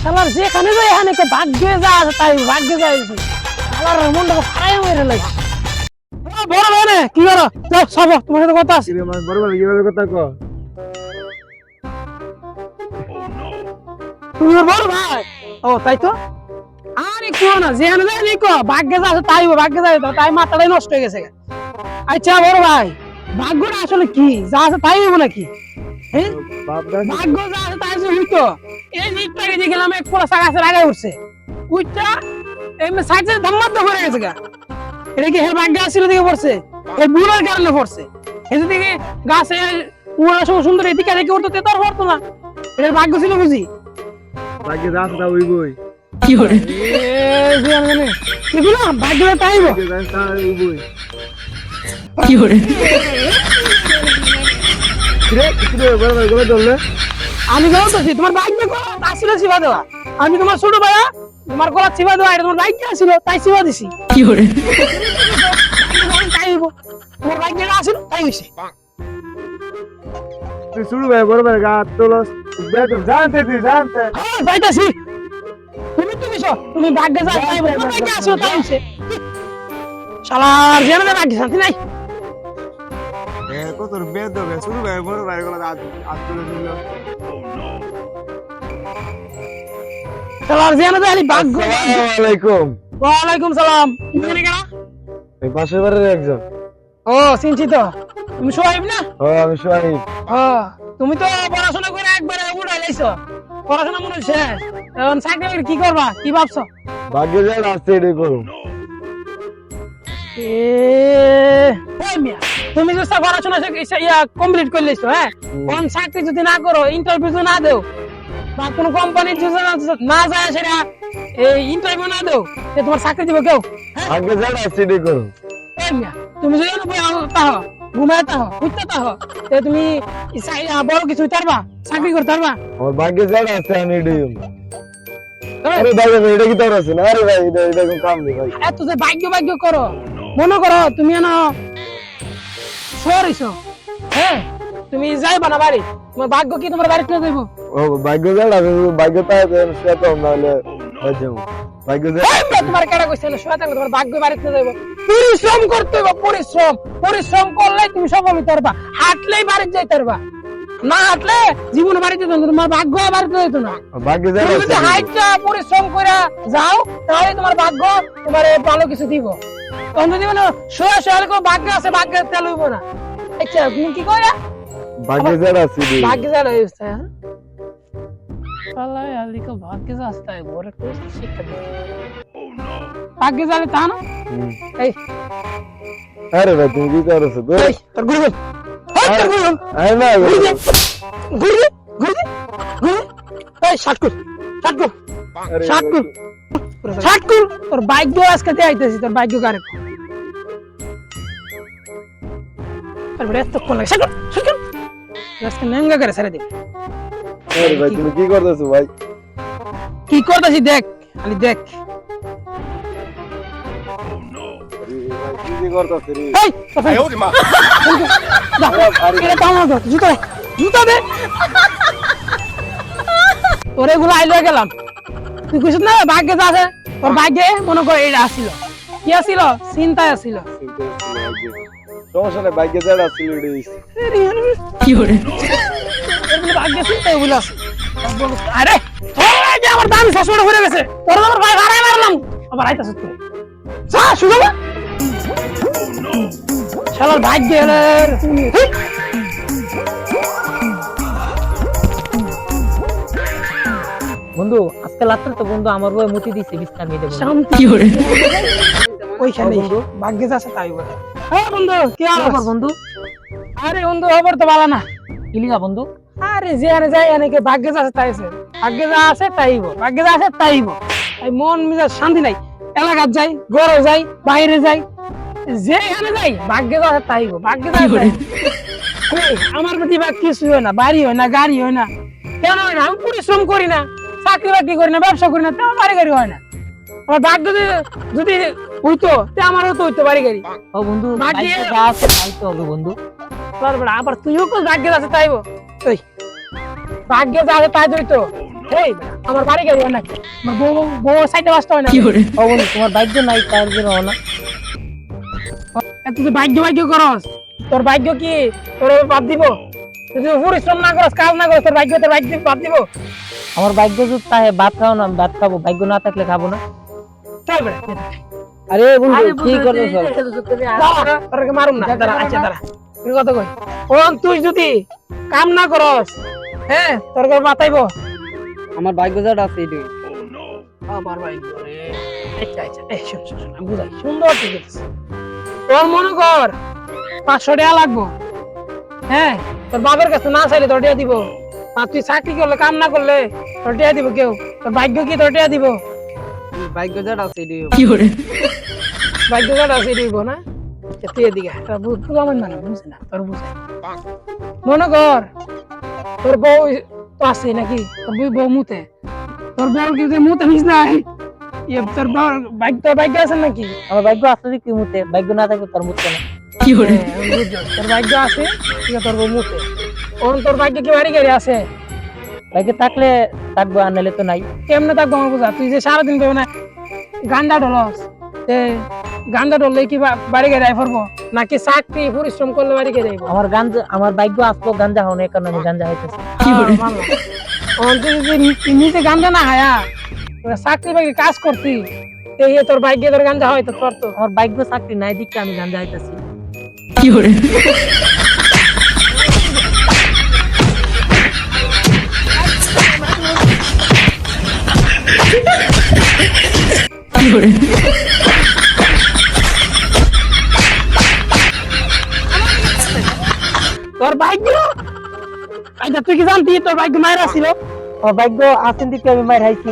শালার যেখানে যাই এখানে ভাগ্যে যা আছে তাই ভাগ্যে যাইছি শালার মনটাকে ফাড়াই মেরে লাগছে। বড় ভাই কি করো যাও সব তোমার সাথে কথা আছে। বড় ভাই কিভাবে কথা কো? তুমি ওর বড় ভাই? ও তাই তো। আরে কেউ না যেখানে যাই নি কো ভাগ্যে যা আছে তাই ভাগ্যে যাই তো তাই মাথাটাই নষ্ট হয়ে গেছে। আচ্ছা বড় ভাই ভাগ্যটা আসলে কি যা আছে তাই হইব নাকি? হ্যাঁ ভাগ্য যা আছে তাই হইতো। এই যে একটু আগে দেখলাম এক পোলা গাছের আগে উঠছে উইটা এমনি সাইডে ধাম্মাত ধরে গেছে গা। এটা কি হের ভাগ্য ছিল দিকে পড়ছে এই বুড়ার কারণে পড়ছে। এদিকে দিকে গাছে পুরা সব সুন্দর এদিকে দেখে উঠতে তার পড়তো না। এর ভাগ্য ছিল বুঝি ভাগ্যে যা আছে তা হইবই। কি করে যে আমি জানি এগুলো ভাগ্যটা তাইব ভাগ্যে যা আছে তা হইবই। কি করে কিরে বড় ভাই গলা ধরলে? আমি বলতেছি তোমার ভাগ্য আসলে চিবা দেওয়া। আমি তোমার ছোট ভাইয়া তোমার গলা চিবা দেওয়া এটা তোমার ভাগ্য ছিল তাই চিবা দিছি। কি করে তাইব তোমার ভাগ্য আসলে তাই হইছে। তুই শুরু ভাই বড় ভাই গা তোলস জানতে হ্যাঁ যাইতাছি। তুমি তুমি ভাগ্যে যাও তাই তোমার ভাগ্য আসলে তাই হইছে। শালার জেনে ভাগ্য শান্তি নাই। কত বেদ হবে শুরু ভাই বড় ভাই গলা আজ তুলে দিল। শালার জেনে আলি ভাগ্য। আসসালামু আলাইকুম। ওয়া আলাইকুম সালাম। তুমি জানি কেনা? এই পাশের বাড়ির একজন। ও চিনছি তো। তুমি সোহাইব না? ও আমি সোহাইব। ও তুমি তো পড়াশোনা করে একবারে উড়াই লাইছো। পড়াশোনা মনে হয় শেষ। এখন চাকরি বাকরি কি করবা কি ভাবছো? ভাগ্যে যা আছে এটাই করুন। ওই মিয়া তুমি যে পড়াশোনা কমপ্লিট করে লিছো হ্যাঁ কোন চাকরি যদি না করো ইন্টারভিউ না দেও বা কোন কোম্পানির যদি না যায় সেটা এই ইন্টারভিউ না দেও তোমার চাকরি দিব কেউ? ভাগ্যে যা আছে এটাই করুন। এই মিয়া তুমি যদি তাহ ঘুমায় তাহ উঠতে তাহ তুমি বড় কিছু পারবা চাকরি করতে পারবা? আমার ভাগ্যে যা আছে আমি এটাই করুন। আরে ভাই এটা কি তোর আছে না? আরে ভাই এটা কোন কাম নেই ভাই। এত যে ভাগ্য করো মনে করো তুমি না সরিছো হ্যাঁ তুমি যাইবা না বাড়ি তোমার ভাগ্য কি তোমার বাড়িতে দেব? ও ভাগ্য যা আছে ভাগ্য তাই সে তো নালে বাজেও ভাগ্য যা তোমার কেডা কইছে না শয়তান তোমার ভাগ্য বাড়িতে দেব। পরিশ্রম করতে হবে পরিশ্রম করলে তুমি সফল হতে পারবা। হাঁটলেই বাড়িতে যাইতে পারবা না হাঁটলে জীবনে বাড়িতে যেত না তোমার ভাগ্য বাড়িতে যেত না। ভাগ্য যা তুমি যদি হাইটটা পরিশ্রম করে যাও তাহলে তোমার ভাগ্য তোমার ভালো কিছু দিব। তখন যদি মানে সোয়া কোনো ভাগ্য আছে ভাগ্য তেল হইব না। আচ্ছা তুমি কি কইরা ভাগ্য যা আছে ভাগ্য যা হইছে হ্যাঁ আল্লাহ আলিকা ভাগ্য যা আসছে বড় কোর্স শিক্ষা দিই ভাগ্য জালে তা না এই আরে ভাই তুমি কি করছো গো? এই তোর গুরু তোর গুরু আরে না গুরু এই শাটকুর তোর বাইক দিয়ে আজকে দিয়ে আইতেছি তোর বাইক গারে তারপরে এত কোন লাগে শাটকুর আজকে নেঙ্গা করে ছেড়ে দিবি। আরে ভাই তুমি কি করতেছো ভাই? কি করতেছি দেখ খালি দেখ। কি করতেছ রে? এই আরে মা এটা দাও না জুতা দে তোরে গুলো আইলো গেলাম তুই কইছিস না ভাগ্যে যা আছে তোর ভাগ্যে মনে করে এটা আসিল কি আসিল চিন্তায় আসিল। সমস্যা নেই ভাগ্য যা আছে এটাই। কি করে ভাগ্যে চিন্তায় বলে আছে আরে তোর আগে আমার দাম শাশুড়ি হয়ে গেছে তোর আমার ভাই হারাই মারলাম আবার আইতাছিস তুই যা শুনো না শালার ভাগ্যের বন্ধু আজকে রাত্রে তো বন্ধু আমার বই মুতি দিছে বিস্তার নিয়ে দেব। শান্তি করে ওইখানে ভাগ্যে আছে তাই বলে। হ্যাঁ বন্ধু কি আমার বন্ধু আরে বন্ধু খবর তো ভালো না ইলিগা বন্ধু আরে যে আনে যাই অনেকে ভাগ্যে আছে তাই আছে ভাগ্যে যা আছে তাইব ভাগ্যে যা আছে তাইব এই মন মেজাজ শান্তি নাই এলাকার যাই ঘরে যাই বাইরে যাই যেখানে যাই ভাগ্যে যা আছে তাইব ভাগ্যে যা আছে আমার প্রতি ভাগ কিছু হয় না বাড়ি হয় না গাড়ি হয় না কেন হয় না আমি পরিশ্রম করি না চাকরি বাকরি করি না ব্যবসা করি না তেমন বাড়ি গাড়ি হয় না। আমার ভাগ্য যদি হইতো তে আমারও তো হইতো বাড়ি গাড়ি। ও বন্ধু ভাগ্যে যা আছে তাই তো হবে বন্ধু। তারপরে আবার তুইও তো ভাগ্যে আছে তাইব তুই ভাগ্যে যা আছে তাই হইতো এই বেটা, আমার বাড়ি গাড়ি হয় নাকি আমার বউ বউ সাইডে বাসটা হয় না ও বন্ধু তোমার ভাগ্য নাই তার জন্য হলো না। তুই যে ভাগ্য ভাগ্য করস তোর ভাগ্য কি তোর বাদ দিব তুই যদি পরিশ্রম না করস কাজ না করস তোর ভাগ্য বাদ দিব আমার ভাগ্য যদি তাহে ভাত খাও না আমি ভাত খাবো, ভাগ্য না থাকলে খাবো না। চল বেটা আরে বন্ধু কি করছিস দাঁড়া, তোরকে মারুম না দাঁড়া আচ্ছা দাঁড়া তুই কথা কই ওন তুই যদি কাম না করস হ্যাঁ তোর ঘর বাতাইবো আমার ভাগ্য যেটা আছে এটাই আমার ভাগ্য রে আচ্ছা আচ্ছা এই শোন শোন শোন, আমি বুঝাই সুন্দর ঠিক আছে তোর মনে কর 500 টাকা লাগবো হ্যাঁ তোর বাবার কাছে না চাইলে তোর টাকা দিব আর তুই চাকরি করলে কাম না করলে তোর টাকা দিব কেউ তোর ভাগ্য কি তোর টাকা দিব ভাগ্য যেটা আছে এটাই ভাগ্য কাটা আছে দিব না তুই এদিকে তোর বুঝ আমার মানে বুঝে না তোর বুঝে মনে কর তোর বউ তো আছে নাকি তোর বউ মুতে তোর বউ কি মুতে নিস নাই তোর ভাগ্য আছে নাকি আমার ভাগ্য আছে যে কি মুতে, ভাগ্য না থাকলে তার মুতবে না। তোর ভাগ্য আছে ঠিক আছে তোর বউ মুতে ওর তোর ভাগ্য কি বাড়ি গাড়ি আছে ভাগ্য থাকলে থাকবো আর নাহলে তো নাই। কেমনে থাকবো আমার বুঝা তুই যে সারাদিন পেবে না গান্ডা ডলস গান্ডা ডললে কি বাড়ি গাড়ি আই পড়বো নাকি চাকরি পরিশ্রম করলে বাড়ি গাড়ি আইবো আমার গাঞ্জা, আমার ভাগ্য আসলো গাঞ্জা হওয়া কারণে আমি গাঞ্জা হইতেছি। নিজে গাঞ্জা না হায়া চাকরি বাকরি কাজ করতি তোর ভাগ্যে তোর গাঞ্জা হয় তো তোর তো আমার ভাগ্য চাকরি নাই দিকে আমি গাঞ্জা হইতেছি। তোর ভাগ্য আচ্ছা তুই কি জানতি তোর ভাগ্য মায়ের আসছিল আমার ভাগ্য আসেন দিকে আমি মার খাইছি।